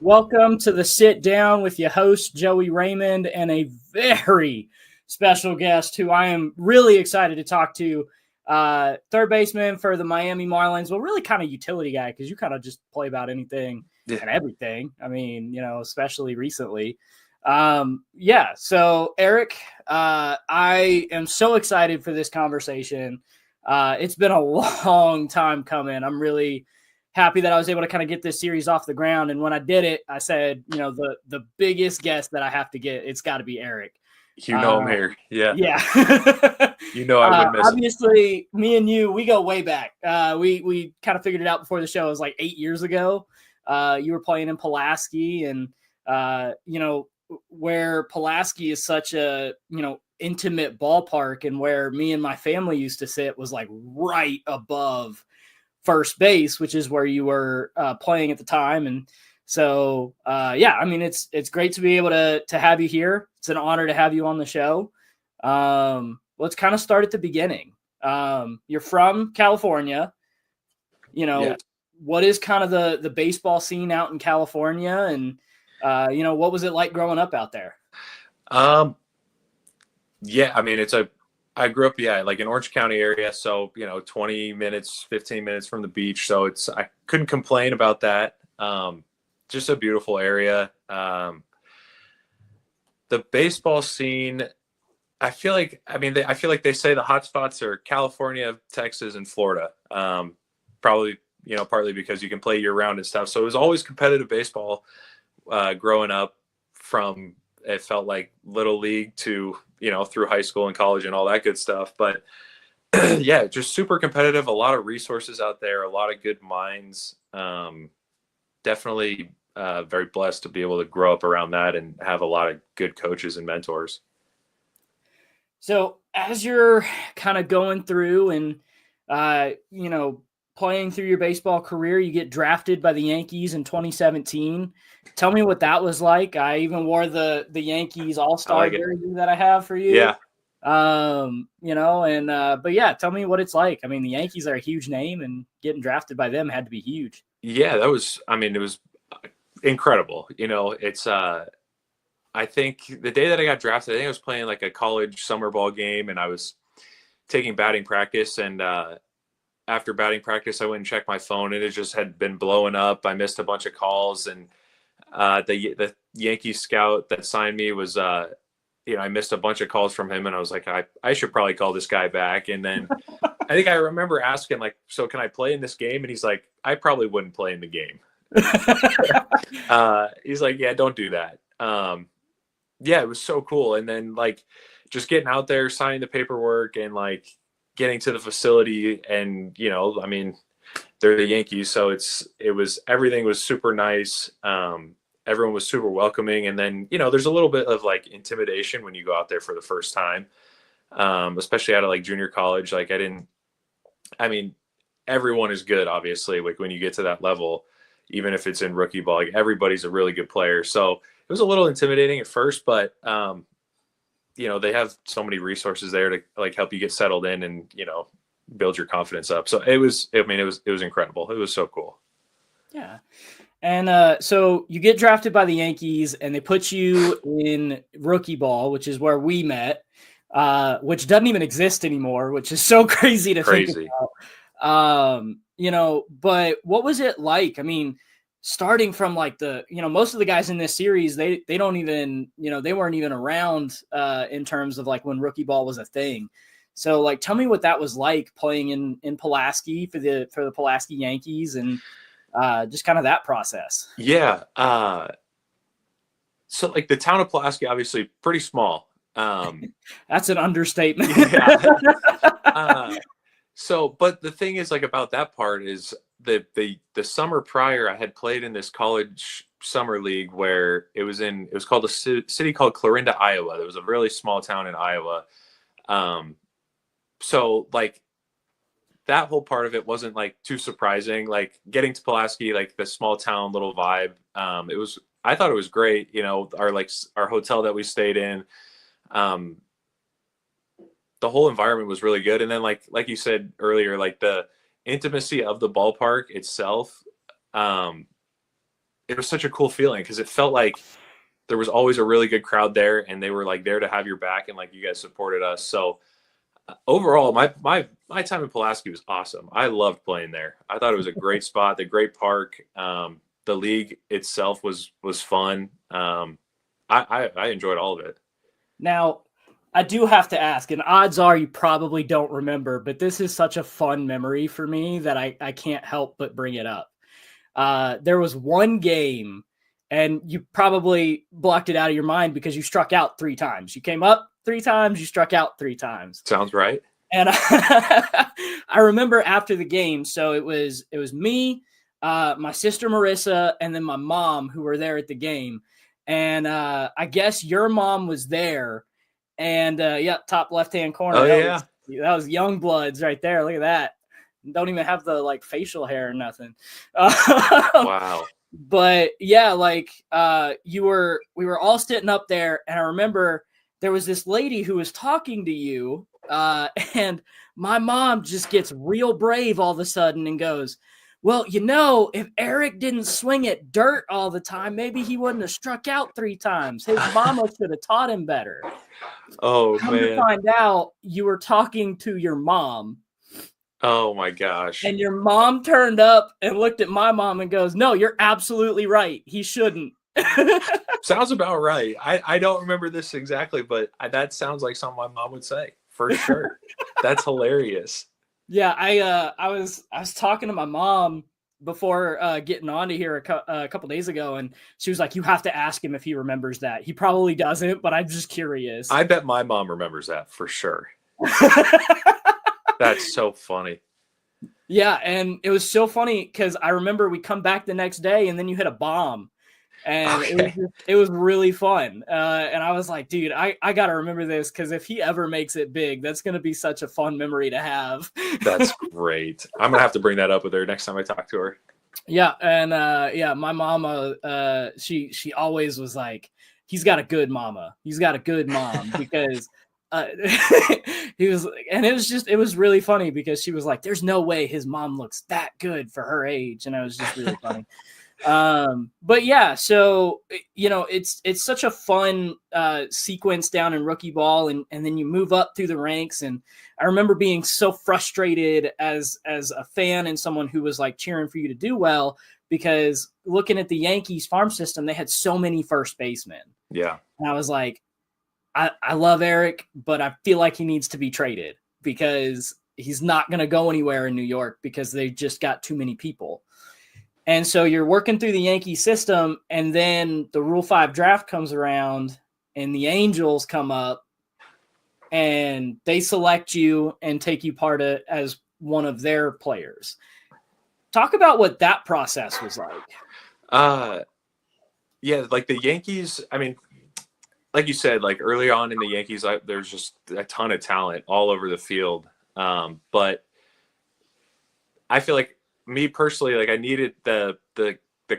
Welcome to the Sit Down with your host, Joey Raymond, and a very special guest who I am really excited to talk to. Third baseman for the Miami Marlins. Well, really kind of utility guy because you kind of just play about anything and everything. I mean, especially recently. So Eric, I am so excited for this conversation. It's been a long time coming. I'm really happy that I was able to kind of get this series off the ground. And when I did it, I said, the biggest guest that I have to get, it's got to be Eric. I'm here. Yeah. Yeah. I would miss obviously, me and you, we go way back. We kind of figured it out before the show. It was like 8 years ago. You were playing in Pulaski, and, where Pulaski is such a, intimate ballpark, and where me and my family used to sit was like right above first base, which is where you were playing at the time. And so, it's great to be able to have you here. It's an honor to have you on the show. Let's kind of start at the beginning. You're from California. What is kind of the baseball scene out in California? And, what was it like growing up out there? I grew up, like in Orange County area. So, 20 minutes, 15 minutes from the beach. So I couldn't complain about that. Just a beautiful area. The baseball scene, I feel like they say the hot spots are California, Texas, and Florida. Probably, partly because you can play year round and stuff. So it was always competitive baseball growing up, from it felt like little league to, through high school and college and all that good stuff. But yeah, just super competitive, a lot of resources out there, a lot of good minds. Definitely very blessed to be able to grow up around that and have a lot of good coaches and mentors. So as you're kind of going through and, playing through your baseball career, you get drafted by the Yankees in 2017. Tell me what that was like. I even wore the Yankees All-Star jersey that I have for you. Yeah. But tell me what it's like. I mean, the Yankees are a huge name, and getting drafted by them had to be huge. Yeah, it was incredible. It's, I think the day that I got drafted, I think I was playing like a college summer ball game, and I was taking batting practice, and after batting practice, I went and checked my phone, and it just had been blowing up. I missed a bunch of calls, and the Yankee scout that signed me was, I missed a bunch of calls from him, and I was like, I should probably call this guy back. And then I think I remember asking, like, so can I play in this game? And he's like, I probably wouldn't play in the game. He's like, yeah, don't do that. It was so cool. And then like just getting out there, signing the paperwork, and like getting to the facility, and they're the Yankees, so everything was super nice. Everyone was super welcoming, and then there's a little bit of like intimidation when you go out there for the first time, especially out of like junior college. Like everyone is good, obviously, like when you get to that level, even if it's in rookie ball, like everybody's a really good player. So it was a little intimidating at first, but they have so many resources there to like help you get settled in and, build your confidence up. So it was incredible. It was so cool. Yeah. And so you get drafted by the Yankees, and they put you in rookie ball, which is where we met, which doesn't even exist anymore, which is so crazy to think about. But what was it like? I mean, starting from like most of the guys in this series, they don't even, they weren't even around in terms of like when rookie ball was a thing. So like, tell me what that was like playing in Pulaski for the Pulaski Yankees, and just kind of that process. Yeah. So like the town of Pulaski, obviously pretty small. That's an understatement. Yeah. But the thing is like about that part is the summer prior, I had played in this college summer league where it was called a city called Clarinda, Iowa. There was a really small town in Iowa. So like that whole part of it wasn't like too surprising. Like getting to Pulaski, like the small town little vibe. I thought it was great. Our hotel that we stayed in, the whole environment was really good. And then like you said earlier, like the intimacy of the ballpark itself, it was such a cool feeling because it felt like there was always a really good crowd there, and they were like there to have your back, and like you guys supported us. So overall, my time in Pulaski was awesome. I loved playing there. I thought it was a great spot, the great park. The league itself was fun. I enjoyed all of it. Now, I do have to ask, and odds are you probably don't remember, but this is such a fun memory for me that I can't help but bring it up. There was one game, and you probably blocked it out of your mind because you struck out 3 times. You came up 3 times, you struck out 3 times. Sounds right. And I remember after the game, so it was me, my sister Marissa, and then my mom who were there at the game. And I guess your mom was there. And top left-hand corner. Oh, that was young bloods right there. Look at that. Don't even have the like facial hair or nothing. Wow. But yeah, like we were all sitting up there, and I remember there was this lady who was talking to you, and my mom just gets real brave all of a sudden and goes, well, if Eric didn't swing at dirt all the time, maybe he wouldn't have struck out 3 times. His mama should have taught him better. Oh, Come man. to find out, you were talking to your mom. Oh, my gosh. And your mom turned up and looked at my mom and goes, no, you're absolutely right. He shouldn't. Sounds about right. I don't remember this exactly, but that sounds like something my mom would say for sure. That's hilarious. Yeah, I was talking to my mom before getting on to here a couple days ago, and she was like, you have to ask him if he remembers that. He probably doesn't, but I'm just curious. I bet my mom remembers that for sure. That's so funny. Yeah, and it was so funny because I remember we come back the next day, and then you hit a bomb. And it was really fun. And I was like, dude, I got to remember this because if he ever makes it big, that's going to be such a fun memory to have. That's great. I'm going to have to bring that up with her next time I talk to her. Yeah. And my mama, she always was like, he's got a good mama. He's got a good mom because it was really funny because she was like, there's no way his mom looks that good for her age. And it was just really funny. But yeah, so it's such a fun sequence down in rookie ball, and then you move up through the ranks. And I remember being so frustrated as a fan and someone who was like cheering for you to do well, because looking at the Yankees farm system, they had so many first basemen. Yeah. And I was like, I love Eric, but I feel like he needs to be traded because he's not going to go anywhere in New York because they just got too many people. And so you're working through the Yankee system, and then the Rule 5 draft comes around, and the Angels come up, and they select you and take you part of as one of their players. Talk about what that process was like. Yeah, like the Yankees, I mean, like you said, like early on in the Yankees, there's just a ton of talent all over the field. But I feel like, me personally, like I needed the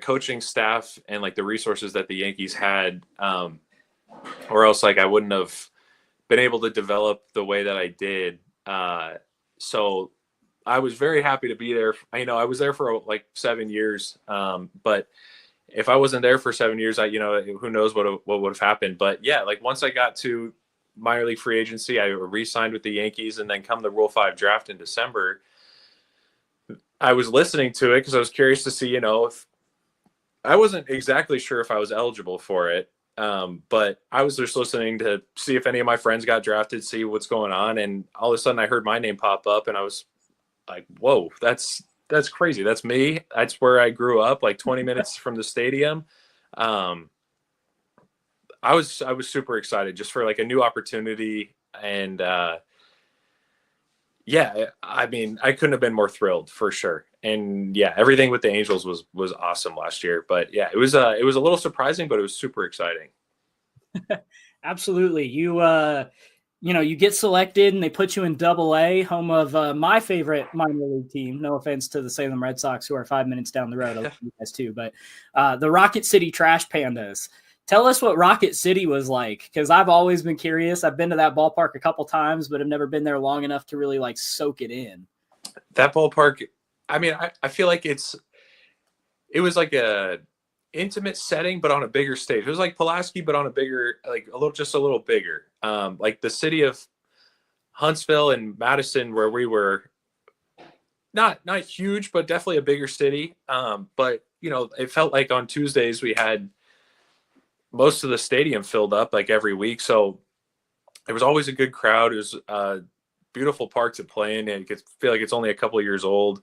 coaching staff and like the resources that the Yankees had, or else like I wouldn't have been able to develop the way that I did. So I was very happy to be there. I was there for like 7 years. But if I wasn't there for 7 years, who knows what would have happened. But yeah, like once I got to minor league free agency, I re-signed with the Yankees, and then come the Rule 5 draft in December, I was listening to it because I was curious to see, if I wasn't exactly sure if I was eligible for it. But I was just listening to see if any of my friends got drafted, see what's going on. And all of a sudden I heard my name pop up, and I was like, whoa, that's crazy. That's me. That's where I grew up, like 20 minutes from the stadium. I was super excited just for like a new opportunity. And, yeah, I mean, I couldn't have been more thrilled for sure. And yeah, everything with the Angels was awesome last year. But yeah, it was a little surprising, but it was super exciting. Absolutely. You get selected, and they put you in Double-A, home of my favorite minor league team. No offense to the Salem Red Sox, who are 5 minutes down the road. I love you guys too, but the Rocket City Trash Pandas. Tell us what Rocket City was like, because I've always been curious. I've been to that ballpark a couple times, but I've never been there long enough to really like soak it in. That ballpark, I mean, I feel like it was like intimate setting, but on a bigger stage. It was like Pulaski, but on a bigger, like just a little bigger. Like the city of Huntsville and Madison, where we were, not huge, but definitely a bigger city. But it felt like on Tuesdays we had most of the stadium filled up like every week. So there was always a good crowd. It was a beautiful park to play in, and you could feel like it's only a couple of years old.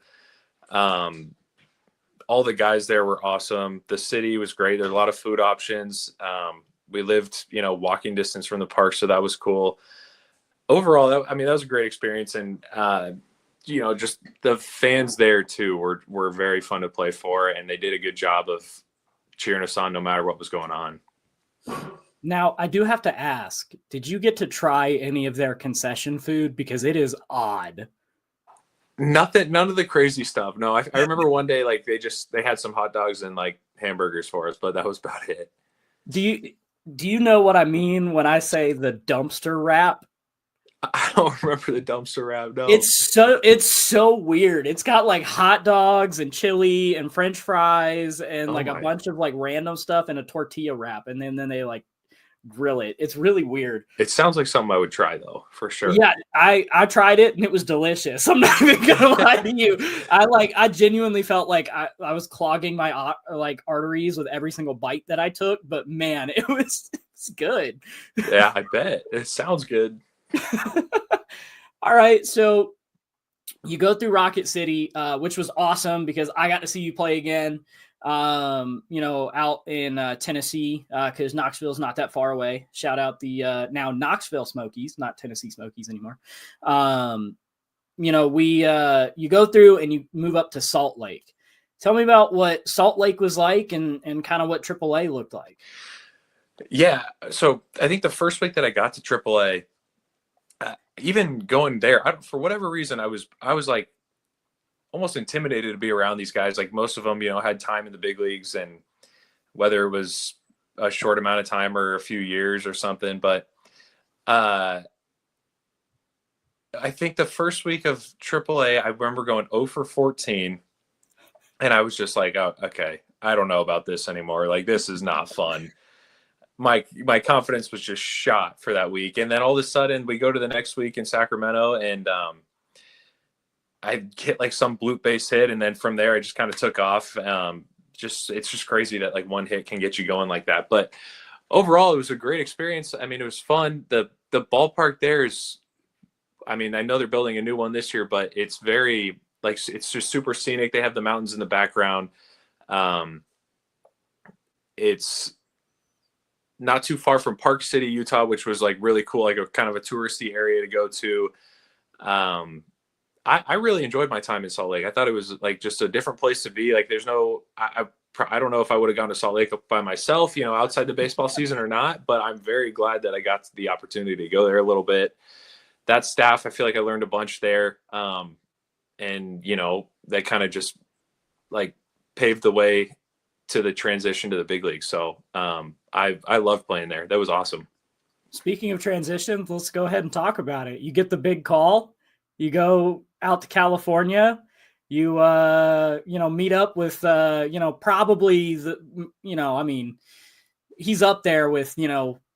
All the guys there were awesome. The city was great. There's a lot of food options. We lived, walking distance from the park, so that was cool. Overall, that was a great experience, and just the fans there too were very fun to play for, and they did a good job of cheering us on no matter what was going on. Now, I do have to ask, did you get to try any of their concession food? Because it is odd. None of the crazy stuff. No, I remember one day, like, they had some hot dogs and like hamburgers for us, but that was about it. Do you know what I mean when I say the dumpster wrap? I don't remember the dumpster wrap. No, it's so weird. It's got like hot dogs and chili and French fries and a bunch of like random stuff in a tortilla wrap, and then they like grill it. It's really weird. It sounds like something I would try though, for sure. Yeah, I tried it and it was delicious. I'm not even gonna lie to you. I genuinely felt like I was clogging my arteries with every single bite that I took, but man, it's good. Yeah, I bet. It sounds good. All right, so you go through Rocket City, which was awesome because I got to see you play again. Out in Tennessee, because Knoxville's not that far away. Shout out the now Knoxville Smokies, not Tennessee Smokies anymore. You go through and you move up to Salt Lake. Tell me about what Salt Lake was like and kind of what AAA looked like. Yeah, so I think the first week that I got to AAA, even going there, for whatever reason, I was like almost intimidated to be around these guys. Like most of them, had time in the big leagues, and whether it was a short amount of time or a few years or something. But I think the first week of AAA, I remember going 0 for 14, and I was just like, oh, okay, I don't know about this anymore. Like, this is not fun. My confidence was just shot for that week. And then all of a sudden we go to the next week in Sacramento, and I hit like some bloop base hit. And then from there, I just kind of took off. It's just crazy that like one hit can get you going like that. But overall, it was a great experience. I mean, it was fun. The ballpark there is, I know they're building a new one this year, but it's very like, it's just super scenic. They have the mountains in the background. It's not too far from Park City, Utah, which was like really cool, like a kind of a touristy area to go to. I really enjoyed my time in Salt Lake. I thought it was like just a different place to be. Like, there's no, I don't know if I would have gone to Salt Lake by myself, outside the baseball season or not, but I'm very glad that I got the opportunity to go there a little bit. That staff, I feel like I learned a bunch there. And they kind of just like paved the way to the transition to the big league. So I love playing there. That was awesome. Speaking of transitions, let's go ahead and talk about it. You get the big call. You go out to California. You meet up with probably he's up there with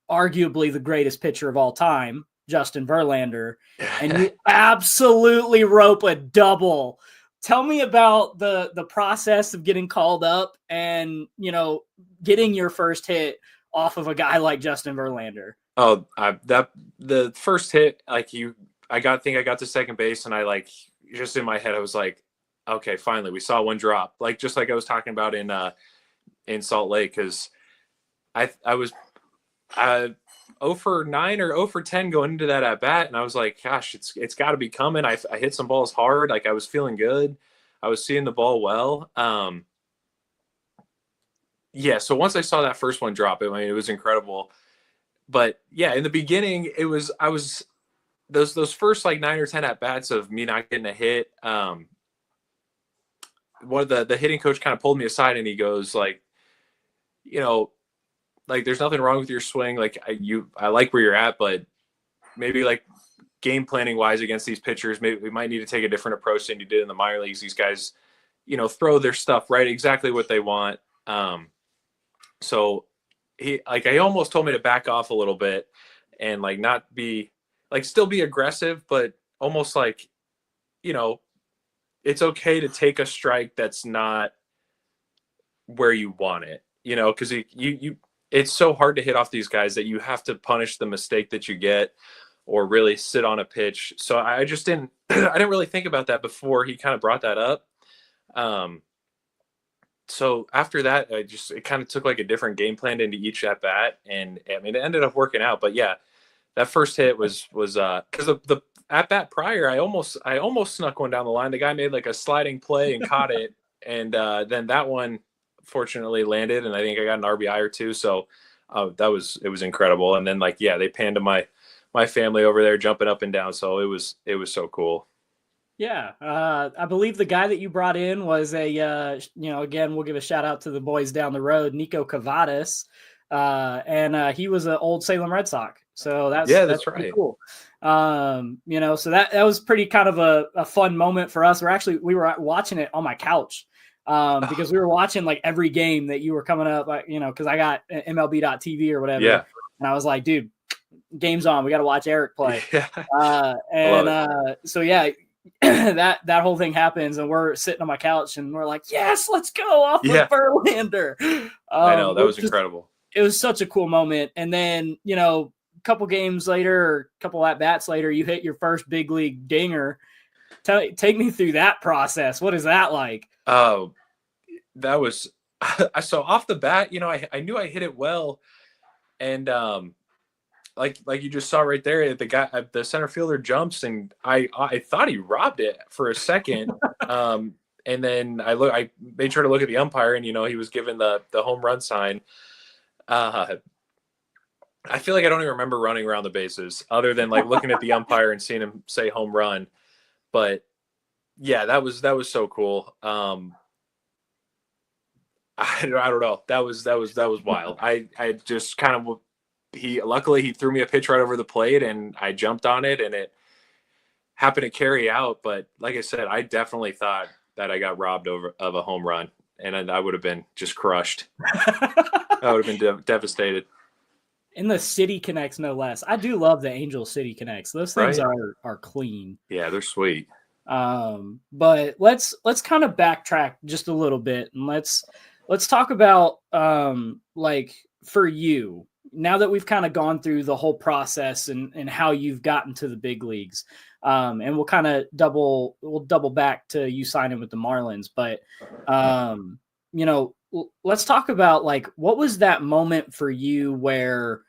arguably the greatest pitcher of all time, Justin Verlander, and you absolutely rope a double. Tell me about the process of getting called up and, getting your first hit off of a guy like Justin Verlander. Oh, the first hit, like I got to second base, and I like just in my head, I was like, okay, finally we saw one drop. Like, just like I was talking about in Salt Lake. Cause I was 0 for 9 or 0 for 10 going into that at bat. And I was like, gosh, it's got to be coming. I hit some balls hard. Like, I was feeling good. I was seeing the ball well. Yeah. So once I saw that first one drop, it was incredible. But yeah, in the beginning, I was those first like 9 or 10 at bats of me not getting a hit. One of the hitting coach kind of pulled me aside, and he goes like, like, there's nothing wrong with your swing. Like, I like where you're at, but maybe like game planning wise against these pitchers, maybe we might need to take a different approach than you did in the minor leagues. These guys, throw their stuff right exactly what they want. So he almost told me to back off a little bit and like not be like still be aggressive, but almost like, you know, it's okay to take a strike that's not where you want it, you know, because you it's so hard to hit off these guys that you have to punish the mistake that you get or really sit on a pitch. So I just didn't I didn't really think about that before he kind of brought that up. Um, so after that, it kind of took like a different game plan into each at bat, and I mean it ended up working out. But yeah, that first hit was because the at bat prior, I almost snuck one down the line. The guy made like a sliding play and caught it, and then that one fortunately landed, and I think I got an RBI or two. So it was incredible. And then like yeah, they panned to my family over there jumping up and down. So it was so cool. Yeah, I believe the guy that you brought in was again, we'll give a shout out to the boys down the road, Nico Cavadas, and he was an old Salem Red Sox. So that's pretty right. cool. So that was pretty kind of a fun moment for us. We were watching it on my couch because we were watching like every game that you were coming up, because I got MLB.TV or whatever. Yeah. And I was like, dude, game's on. We got to watch Eric play. Yeah. So yeah. that whole thing happens and we're sitting on my couch and we're like, yes, let's go off with Verlander. I know, that was incredible. It was such a cool moment. And then, a couple games later or a couple at bats later, you hit your first big league dinger. Take me through that process. What is that like? Oh, that was so off the bat, I knew I hit it well. And like you just saw right there, the center fielder jumps, and I thought he robbed it for a second. And then I made sure to look at the umpire, and he was given the home run sign. I feel like I don't even remember running around the bases other than like looking at the umpire and seeing him say home run. But yeah, that was so cool. I don't know. That was wild. I just kind of luckily he threw me a pitch right over the plate and I jumped on it and it happened to carry out. But like I said, I definitely thought that I got robbed of a home run, and I would have been just crushed. I would have been devastated. In the City Connects, no less. I do love the Angel City Connects. Those things are clean. Yeah, they're sweet. But let's kind of backtrack just a little bit, and let's talk about like for you, now that we've kind of gone through the whole process and how you've gotten to the big leagues, and we'll kind of double back to you signing with the Marlins. But, let's talk about like, what was that moment for you where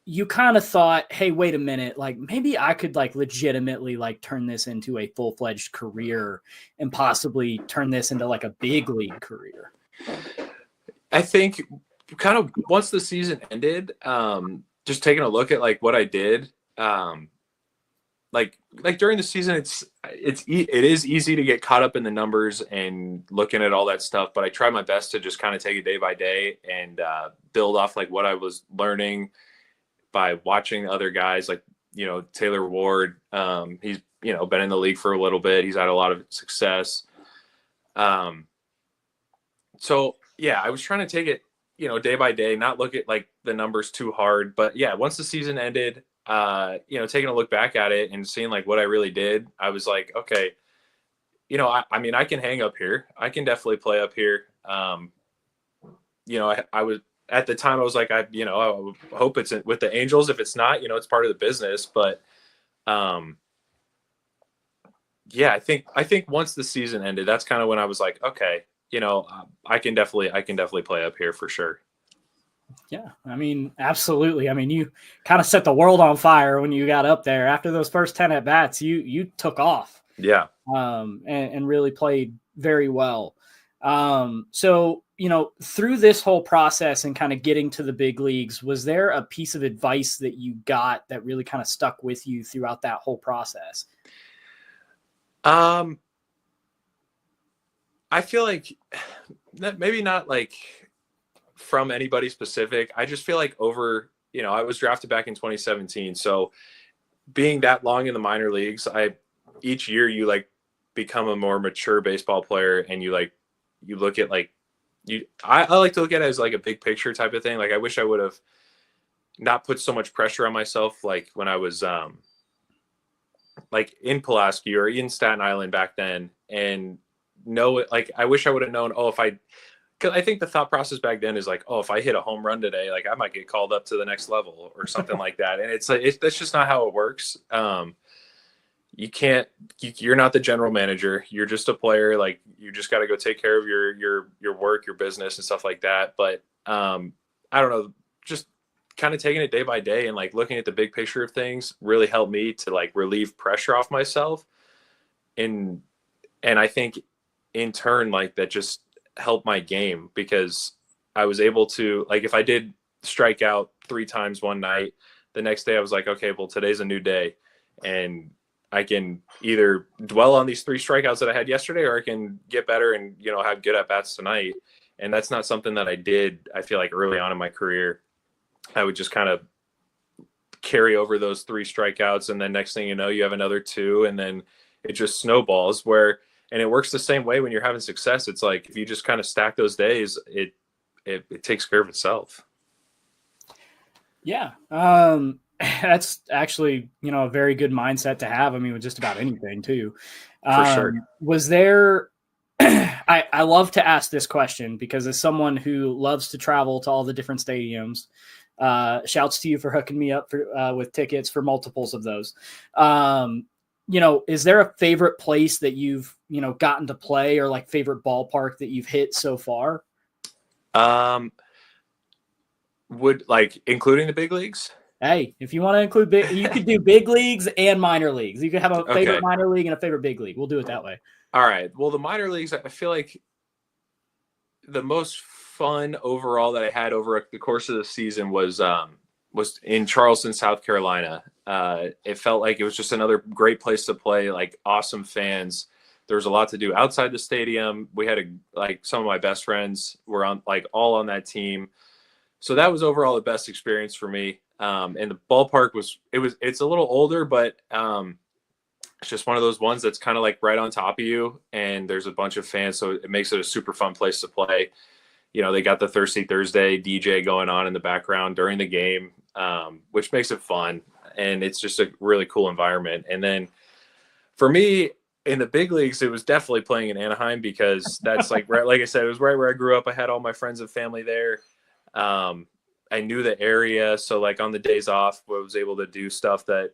you kind of thought, hey, wait a minute, like maybe I could like legitimately like turn this into a full-fledged career and possibly turn this into like a big league career? I think kind of once the season ended, just taking a look at like what I did, like during the season, it is easy to get caught up in the numbers and looking at all that stuff. But I try my best to just kind of take it day by day and build off like what I was learning by watching other guys like, Taylor Ward. He's, been in the league for a little bit. He's had a lot of success. So yeah, I was trying to take it, day by day, not look at like the numbers too hard. But yeah, once the season ended, taking a look back at it and seeing like what I really did, I was like, okay, I mean, I can hang up here. I can definitely play up here. I was at the time I was like, I hope it's with the Angels. If it's not, it's part of the business. But yeah, I think once the season ended, that's kind of when I was like, okay, I can definitely play up here for sure. Yeah, I mean, absolutely. I mean, you kind of set the world on fire when you got up there. After those first 10 at bats, you took off. Yeah. And really played very well. So, through this whole process and kind of getting to the big leagues, was there a piece of advice that you got that really kind of stuck with you throughout that whole process? I feel like maybe not like from anybody specific. I just feel like I was drafted back in 2017. So being that long in the minor leagues, each year you like become a more mature baseball player, and you look at like I like to look at it as like a big picture type of thing. Like I wish I would have not put so much pressure on myself. Like when I was like in Pulaski or in Staten Island back then, and like I wish I would have known, because I think the thought process back then is like, oh, if I hit a home run today, like I might get called up to the next level or something like that. And it's like, that's just not how it works. You're not the general manager. You're just a player. Like you just got to go take care of your work, your business and stuff like that. But I don't know, just kind of taking it day by day and like looking at the big picture of things really helped me to like relieve pressure off myself. And I think in turn, like that just helped my game, because I was able to, like, if I did strike out 3 times one night, the next day I was like, okay, well, today's a new day. And I can either dwell on these 3 strikeouts that I had yesterday, or I can get better and, have good at bats tonight. And that's not something that I did, I feel like, early on in my career. I would just kind of carry over those 3 strikeouts. And then next thing you know, you have another 2, and then it just snowballs and it works the same way when you're having success. It's like, if you just kind of stack those days, it takes care of itself. Yeah. That's actually, a very good mindset to have. I mean, with just about anything too. For sure. Was there, I love to ask this question because as someone who loves to travel to all the different stadiums, shouts to you for hooking me up with tickets for multiples of those. Is there a favorite place that you've, gotten to play, or like favorite ballpark that you've hit so far? Would like including the big leagues? Hey, if you want to include you could do big leagues and minor leagues. You could have a favorite minor league and a favorite big league. We'll do it that way. All right. Well, the minor leagues, I feel like the most fun overall that I had over the course of the season was in Charleston, South Carolina. It felt like it was just another great place to play, like awesome fans. There was a lot to do outside the stadium. We had some of my best friends were all on that team. So that was overall the best experience for me. And the ballpark it's a little older, but it's just one of those ones that's kind of like right on top of you, and there's a bunch of fans. So it makes it a super fun place to play. They got the Thirsty Thursday DJ going on in the background during the game, which makes it fun. And it's just a really cool environment. And then for me in the big leagues, it was definitely playing in Anaheim, because that's like I said, it was right where I grew up. I had all my friends and family there. I knew the area. So like on the days off, I was able to do stuff go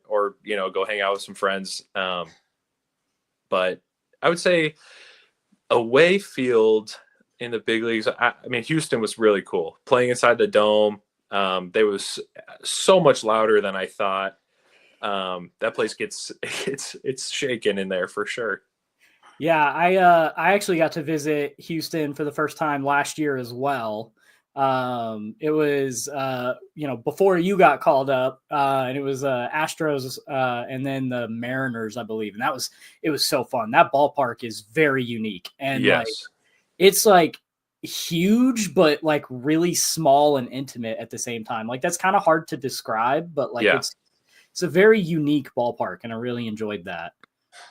hang out with some friends. But I would say away field in the big leagues, I mean, Houston was really cool. Playing inside the dome, they was so much louder than I thought. That place it's shaking in there for sure. Yeah, I actually got to visit Houston for the first time last year as well. It was before you got called up, and it was Astros and then the Mariners, I believe, and it was so fun. That ballpark is very unique, and yes. It's like huge, but like really small and intimate at the same time. Like that's kind of hard to describe, but it's a very unique ballpark, and I really enjoyed that.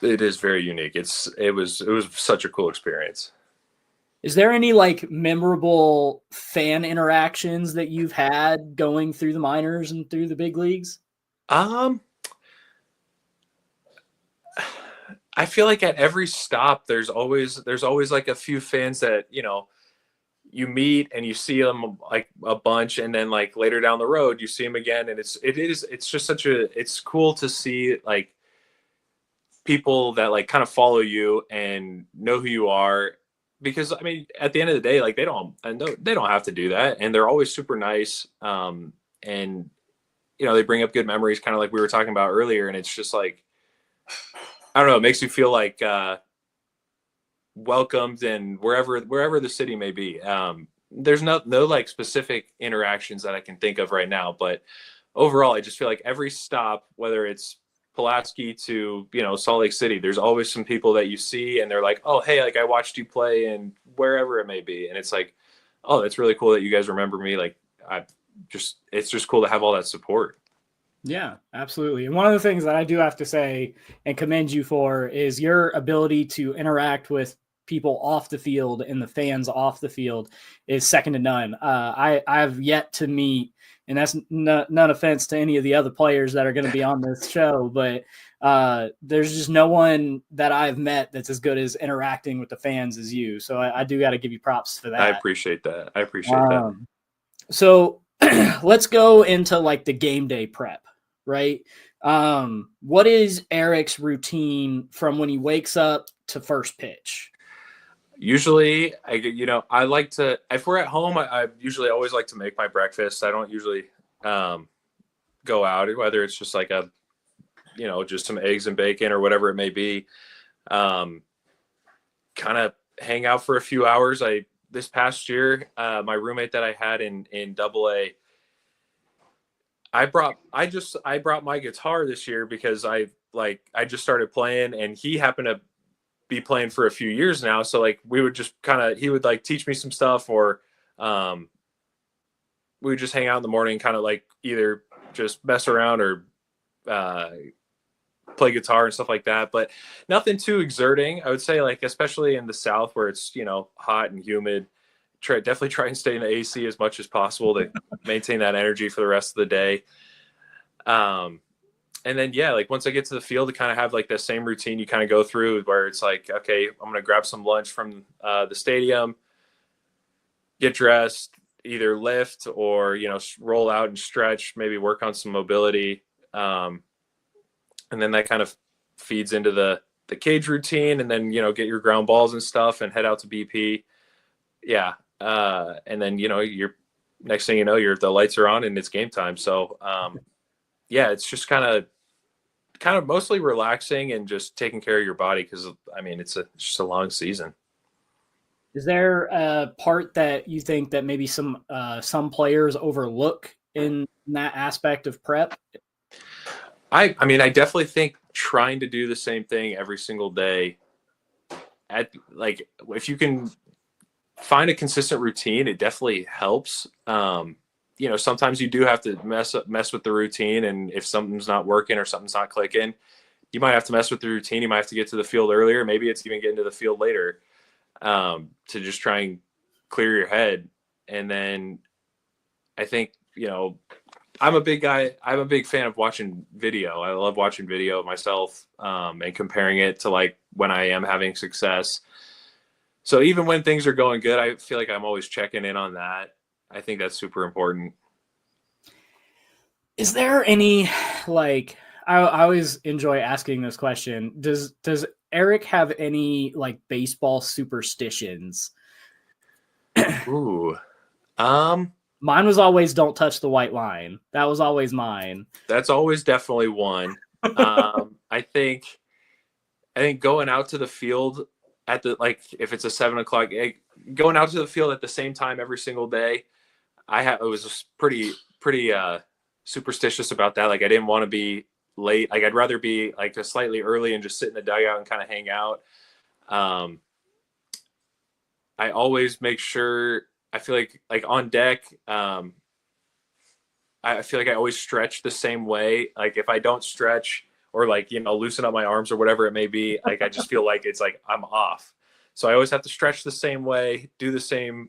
It is very unique. It was such a cool experience. Is there any like memorable fan interactions that you've had going through the minors and through the big leagues? I feel like at every stop, there's always like a few fans that, you meet and you see them like a bunch, and then like later down the road, you see them again. And it's just it's cool to see like people that like kind of follow you and know who you are, because I mean, at the end of the day, like they don't have to do that. And they're always super nice. And they bring up good memories, kind of like we were talking about earlier. And it's just like, I don't know, it makes you feel like welcomed, and wherever the city may be. There's no like specific interactions that I can think of right now, but overall, I just feel like every stop, whether it's Pulaski to Salt Lake City, there's always some people that you see, and they're like, oh hey, like I watched you play, and wherever it may be, and it's like, oh, that's really cool that you guys remember me. Like it's just cool to have all that support. Yeah, absolutely. And one of the things that I do have to say and commend you for is your ability to interact with people off the field and the fans off the field is second to none. I've yet to meet, and that's none offense to any of the other players that are going to be on this show, but there's just no one that I've met that's as good as interacting with the fans as you. So I do got to give you props for that. I appreciate that. That. So let's go into like the game day prep, right? What is Eric's routine from when he wakes up to first pitch? Usually, I like to, if we're at home, I usually always like to make my breakfast. I don't usually go out, whether it's just like just some eggs and bacon or whatever it may be. Kind of hang out for a few hours. This past year, my roommate that I had in AA, I brought my guitar this year because I just started playing, and he happened to be playing for a few years now. So like we would just he would like teach me some stuff, or we would just hang out in the morning, kind of like either just mess around or play guitar and stuff like that, but nothing too exerting. I would say, like, especially in the South where it's, hot and humid, definitely try and stay in the AC as much as possible to maintain that energy for the rest of the day. And then, like once I get to the field, to kind of have like the same routine you kind of go through, where it's like, okay, I'm going to grab some lunch from the stadium, get dressed, either lift or, roll out and stretch, maybe work on some mobility. And then that kind of feeds into the cage routine, and then, get your ground balls and stuff and head out to BP. Yeah. And then, you're next thing you know, the lights are on and it's game time. So, it's just kind of mostly relaxing and just taking care of your body. Cause it's just a long season. Is there a part that you think that maybe some players overlook in that aspect of prep? I definitely think trying to do the same thing every single day, if you can find a consistent routine, it definitely helps. Sometimes you do have to mess with the routine, and if something's not working or something's not clicking, you might have to mess with the routine. You might have to get to the field earlier. Maybe it's even getting to the field later, to just try and clear your head. And then I think, I'm a big guy. I'm a big fan of watching video. I love watching video of myself, and comparing it to like when I am having success. So even when things are going good, I feel like I'm always checking in on that. I think that's super important. Is there any, like, I always enjoy asking this question. Does Eric have any like baseball superstitions? Ooh. Mine was always don't touch the white line. That was always mine. That's always definitely one. I think going out to the field at if it's a 7 o'clock, going out to the field at the same time every single day, it was pretty superstitious about that. Like I didn't want to be late. Like I'd rather be like just slightly early and just sit in the dugout and kind of hang out. I always make sure, I feel like on deck, I feel like I always stretch the same way. Like if I don't stretch or loosen up my arms or whatever it may be, like I just feel like it's like I'm off. So I always have to stretch the same way, do the same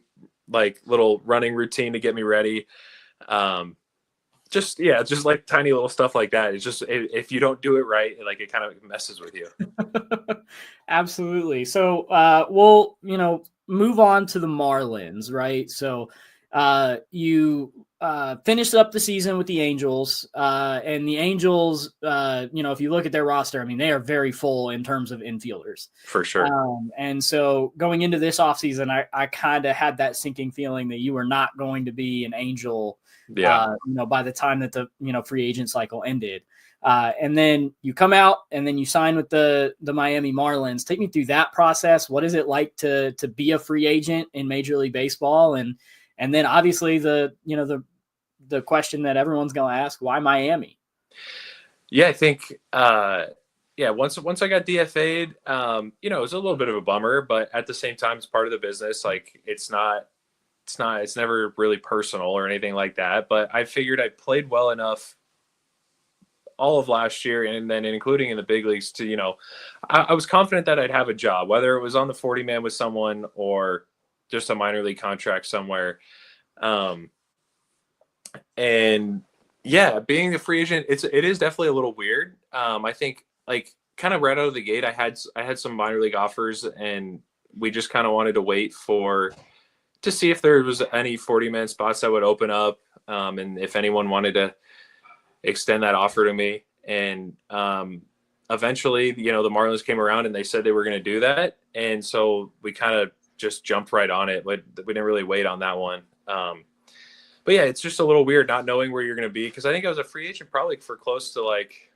like little running routine to get me ready. Just like tiny little stuff like that. It's just, if you don't do it right, like it kind of messes with you. Absolutely. So we'll, move on to the Marlins, right? So you finished up the season with the Angels, and the Angels, if you look at their roster, they are very full in terms of infielders. For sure. And so going into this offseason, I kind of had that sinking feeling that you were not going to be an Angel, by the time that the, free agent cycle ended. And then you come out and then you sign with the Miami Marlins. Take me through that process. What is it like to be a free agent in Major League Baseball? And then obviously the question that everyone's going to ask, why Miami? Yeah, I think, once I got DFA'd, it was a little bit of a bummer, but at the same time, it's part of the business. Like it's never really personal or anything like that. But I figured I played well enough all of last year, and then including in the big leagues, to, I was confident that I'd have a job, whether it was on the 40 man with someone or just a minor league contract somewhere. And yeah, being a free agent, it is definitely a little weird. I think, like, kind of right out of the gate, I had some minor league offers, and we just kind of wanted to wait to see if there was any 40-man spots that would open up, and if anyone wanted to extend that offer to me. And eventually, the Marlins came around and they said they were going to do that, and so we kind of just jumped right on it. But we didn't really wait on that one. But yeah, it's just a little weird not knowing where you're going to be, because I think I was a free agent probably for close to like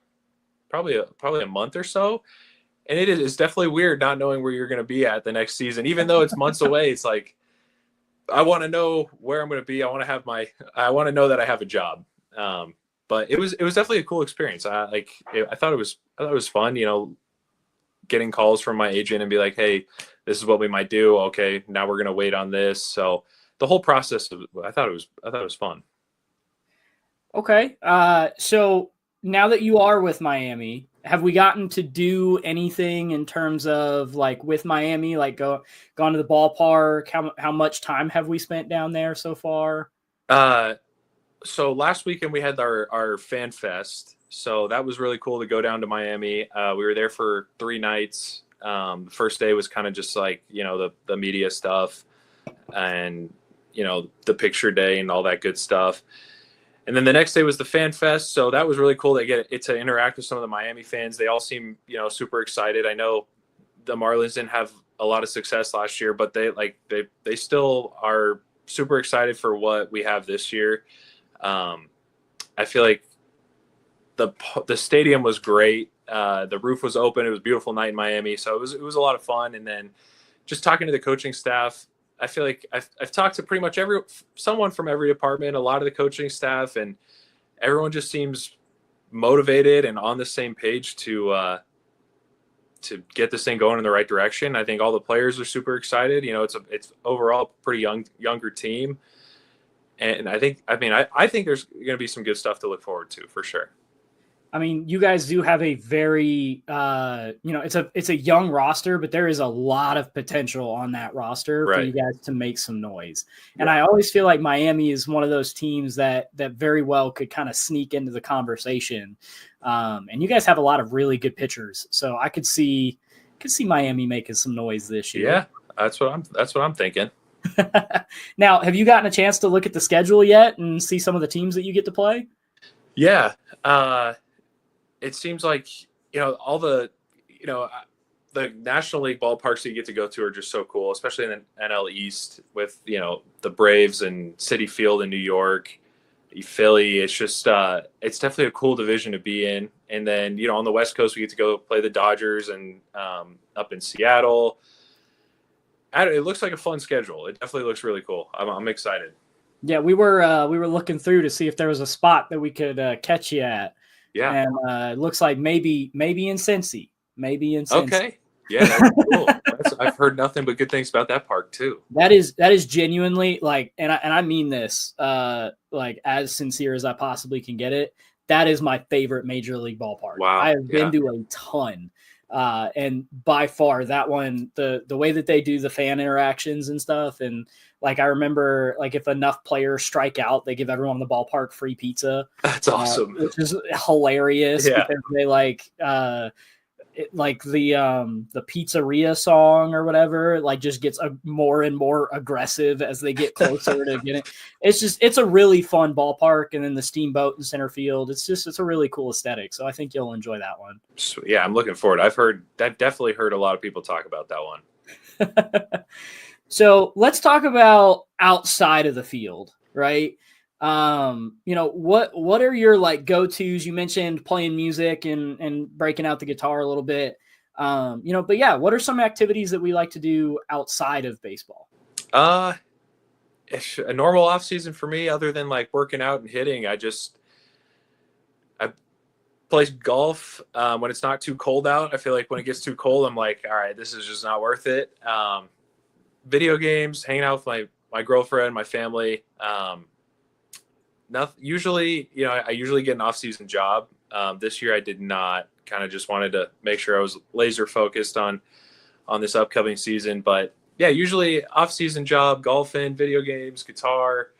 probably a month or so. And it's definitely weird not knowing where you're going to be at the next season, even though it's months away. It's like, I want to know where I'm going to be. I want to know that I have a job. But it was definitely a cool experience. I thought it was fun, getting calls from my agent and be like, hey, this is what we might do. Okay, now we're going to wait on this. So the whole process, I thought it was fun. Okay. So now that you are with Miami, have we gotten to do anything in terms of like with Miami, like gone to the ballpark? How much time have we spent down there so far? So last weekend we had our fan fest. So that was really cool to go down to Miami. We were there for 3 nights. The first day was kind of just like, the media stuff and, the picture day and all that good stuff. And then the next day was the fan fest. So that was really cool to get it to interact with some of the Miami fans. They all seem, super excited. I know the Marlins didn't have a lot of success last year, but they still are super excited for what we have this year. I feel like the stadium was great. The roof was open. It was a beautiful night in Miami. So it was a lot of fun. And then just talking to the coaching staff, I feel like I've talked to pretty much someone from every department, a lot of the coaching staff, and everyone just seems motivated and on the same page to get this thing going in the right direction. I think all the players are super excited. It's overall a pretty younger team. And I think there's going to be some good stuff to look forward to for sure. I mean, you guys do have a very, it's a young roster, but there is a lot of potential on that roster for you guys to make some noise. And I always feel like Miami is one of those teams that very well could kind of sneak into the conversation. And you guys have a lot of really good pitchers, so I could see Miami making some noise this year. Yeah, that's what I'm thinking. Now, have you gotten a chance to look at the schedule yet and see some of the teams that you get to play? Yeah. It seems like, all the National League ballparks that you get to go to are just so cool, especially in the NL East with, the Braves and Citi Field in New York, Philly. It's just, it's definitely a cool division to be in. And then, on the West Coast, we get to go play the Dodgers and up in Seattle. It looks like a fun schedule. It definitely looks really cool. I'm excited. Yeah, we were looking through to see if there was a spot that we could catch you at. Yeah, and it looks like maybe in Cincy. Okay, yeah, that's cool. I've heard nothing but good things about that park too. That is genuinely like, and I mean this like as sincere as I possibly can get it. That is my favorite major league ballpark. Wow, I have been to a ton. And by far that one, the way that they do the fan interactions and stuff. And like, I remember like if enough players strike out, they give everyone in the ballpark free pizza. That's awesome. Which is hilarious because they like the pizzeria song or whatever, like just gets more and more aggressive as they get closer to getting. It's a really fun ballpark. And then the steamboat in center field. It's a really cool aesthetic. So I think you'll enjoy that one. Yeah, I'm looking forward. I've definitely heard a lot of people talk about that one. So let's talk about outside of the field, right? What are your like go-tos? You mentioned playing music and breaking out the guitar a little bit. But yeah, what are some activities that we like to do outside of baseball? It's a normal off season for me, other than like working out and hitting. I play golf when it's not too cold out. I feel like when it gets too cold, I'm like, all right, this is just not worth it. Video games, hanging out with my girlfriend, my family. Usually, I usually get an off-season job, This year I did not. Kind of just wanted to make sure I was laser focused on this upcoming season. But yeah, usually off-season job, golfing, video games, guitar,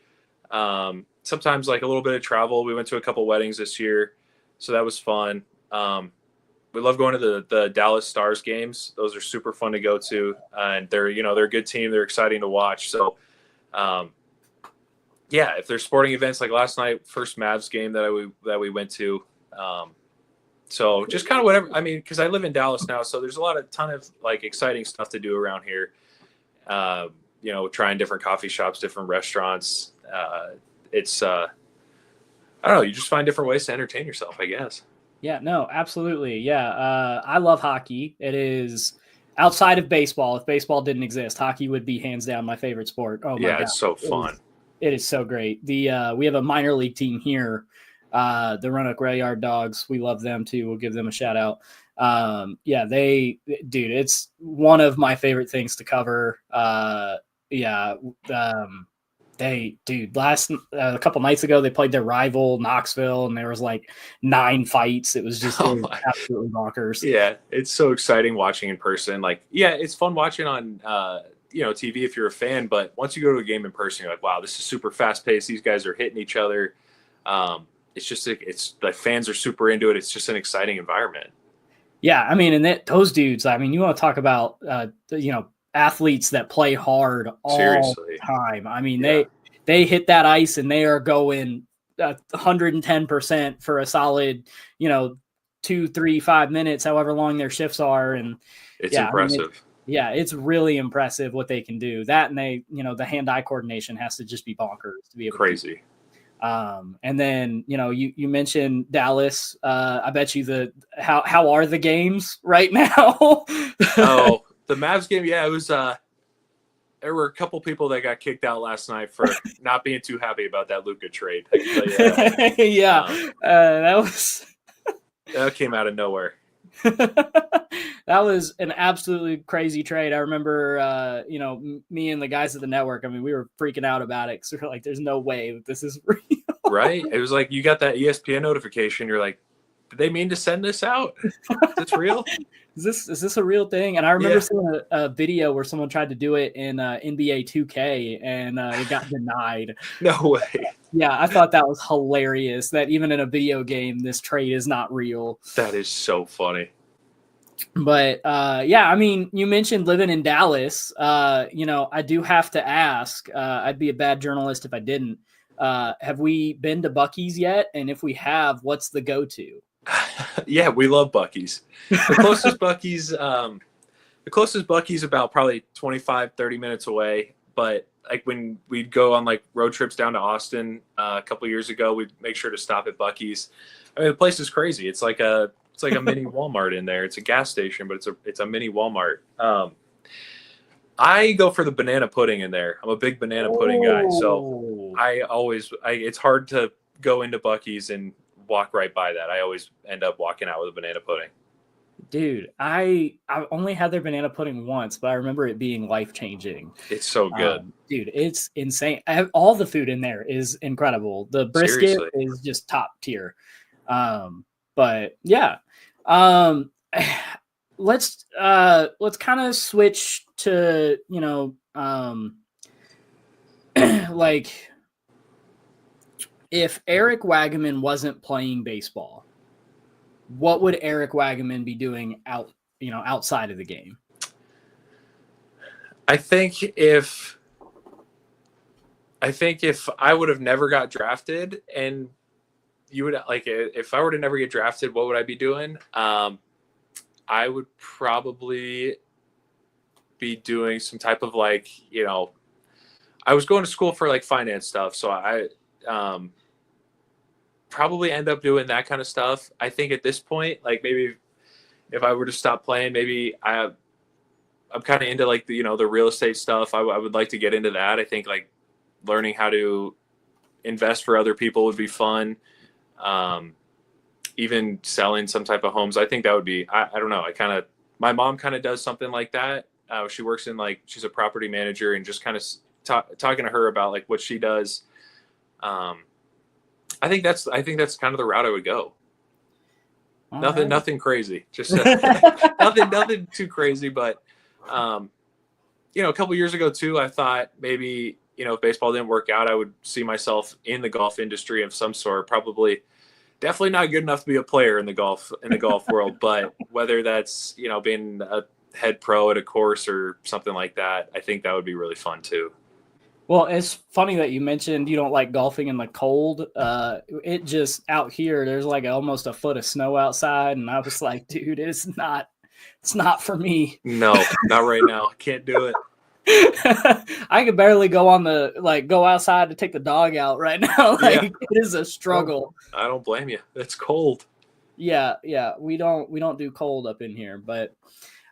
sometimes like a little bit of travel. We went to a couple weddings this year, so that was fun. We love going to the Dallas Stars games. Those are super fun to go to, and they're a good team. They're exciting to watch. So, yeah, if there's sporting events like last night, first Mavs game that we went to. So just kind of whatever. I mean, because I live in Dallas now, so there's a ton of like exciting stuff to do around here. Trying different coffee shops, different restaurants. It's I don't know. You just find different ways to entertain yourself, I guess. Yeah, no, absolutely. Yeah. I love hockey. It is outside of baseball. If baseball didn't exist, hockey would be hands down my favorite sport. Oh my God. It's so fun. It is so great. We have a minor league team here, the Roanoke Rail Dogs. We love them too. We'll give them a shout out. It's one of my favorite things to cover. A couple nights ago, they played their rival Knoxville, and there was like 9 fights. It was just absolutely bonkers. Yeah, it's so exciting watching in person. Like, yeah, it's fun watching on TV if you're a fan, but once you go to a game in person, you're like, wow, this is super fast paced. These guys are hitting each other. It's just it's like fans are super into it. It's just an exciting environment. Yeah, I mean, and those dudes. I mean, you want to talk about athletes that play hard all the time. I mean, they hit that ice and they are going 110% for a solid 2, 3, 5 minutes, however long their shifts are, and it's impressive. It's really impressive what they can do. That, and they the hand-eye coordination has to just be bonkers to be able crazy. And then you mentioned Dallas. I bet you how are the games right now? Oh, the Mavs game, yeah, it was. There were a couple people that got kicked out last night for not being too happy about that Luka trade. I can tell you that. That came out of nowhere. That was an absolutely crazy trade. I remember, me and the guys at the network. I mean, we were freaking out about it because we were like, "There's no way that this is real." Right? It was like you got that ESPN notification. You're like, did they mean to send this out? Is this real? Is this a real thing? And I remember seeing a video where someone tried to do it in NBA 2K and it got denied. No way. Yeah, I thought that was hilarious that even in a video game, this trade is not real. That is so funny. But I mean, you mentioned living in Dallas. I do have to ask. I'd be a bad journalist if I didn't. Have we been to Buc-ee's yet? And if we have, what's the go-to? Yeah, we love Buc-ee's. The closest Buc-ee's about probably 25, 30 minutes away. But like when we'd go on like road trips down to Austin a couple years ago, we'd make sure to stop at Buc-ee's. I mean, the place is crazy. It's like a mini Walmart in there. It's a gas station, but it's a mini Walmart. I go for the banana pudding in there. I'm a big banana pudding guy, so it's hard to go into Buc-ee's and walk right by that. I always end up walking out with a banana pudding. Dude, I only had their banana pudding once, but I remember it being life-changing. It's so good. Dude, it's insane. All the food in there is incredible. The brisket is just top tier. But yeah. Let's kind of switch to, like if Eric Wagaman wasn't playing baseball, what would Eric Wagaman be doing outside of the game? I think if I would have never got drafted and you would if I were to never get drafted, what would I be doing? I would probably be doing some type of I was going to school for like finance stuff. So I probably end up doing that kind of stuff. I think at this point, like maybe if I were to stop playing, maybe I'm kind of into like the real estate stuff. I would like to get into that. I think like learning how to invest for other people would be fun. Even selling some type of homes. I think that would be, I don't know. My mom kind of does something like that. She works in she's a property manager, and just kind of talking to her about like what she does. I think that's kind of the route I would go. All Nothing, right. nothing crazy. Just nothing too crazy. But a couple years ago too, I thought maybe if baseball didn't work out, I would see myself in the golf industry of some sort. Probably, definitely not good enough to be a player in the golf world. But whether that's being a head pro at a course or something like that, I think that would be really fun too. Well, it's funny that you mentioned you don't like golfing in the cold. It just out here, there's like almost a foot of snow outside, and I was like, dude, it's not for me. No, not right now. Can't do it. I could barely go go outside to take the dog out right now. It is a struggle. I don't blame you. It's cold. Yeah. We don't do cold up in here, but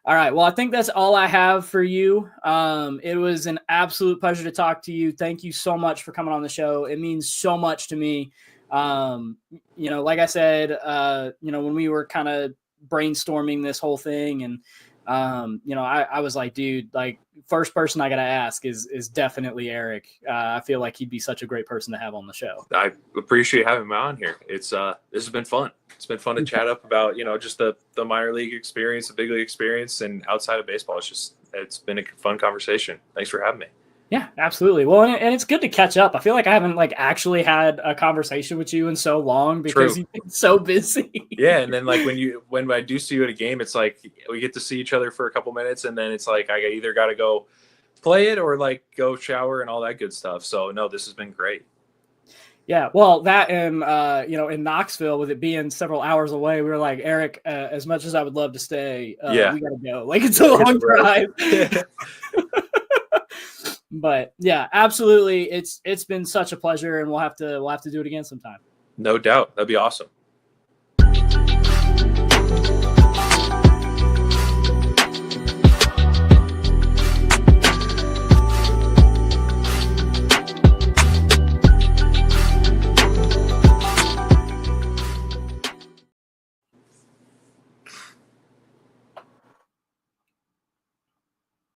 all right. Well, I think that's all I have for you. It was an absolute pleasure to talk to you. Thank you so much for coming on the show. It means so much to me. Like I said, when we were kind of brainstorming this whole thing and, I was like, dude, like first person I got to ask is definitely Eric. I feel like he'd be such a great person to have on the show. I appreciate having him on here. This has been fun. It's been fun to chat up about, just the minor league experience, the big league experience, and outside of baseball. It's been a fun conversation. Thanks for having me. Yeah, absolutely. Well, and it's good to catch up. I feel like I haven't actually had a conversation with you in so long because you've been so busy. Yeah, and then when I do see you at a game, it's like we get to see each other for a couple minutes, and then it's like I either got to go play it or go shower and all that good stuff. So no, this has been great. Yeah, well, that and in Knoxville, with it being several hours away, we were like, Eric, as much as I would love to stay, we got to go. It's a long drive. But yeah, absolutely. It's been such a pleasure, and we'll have to do it again sometime. No doubt. That'd be awesome.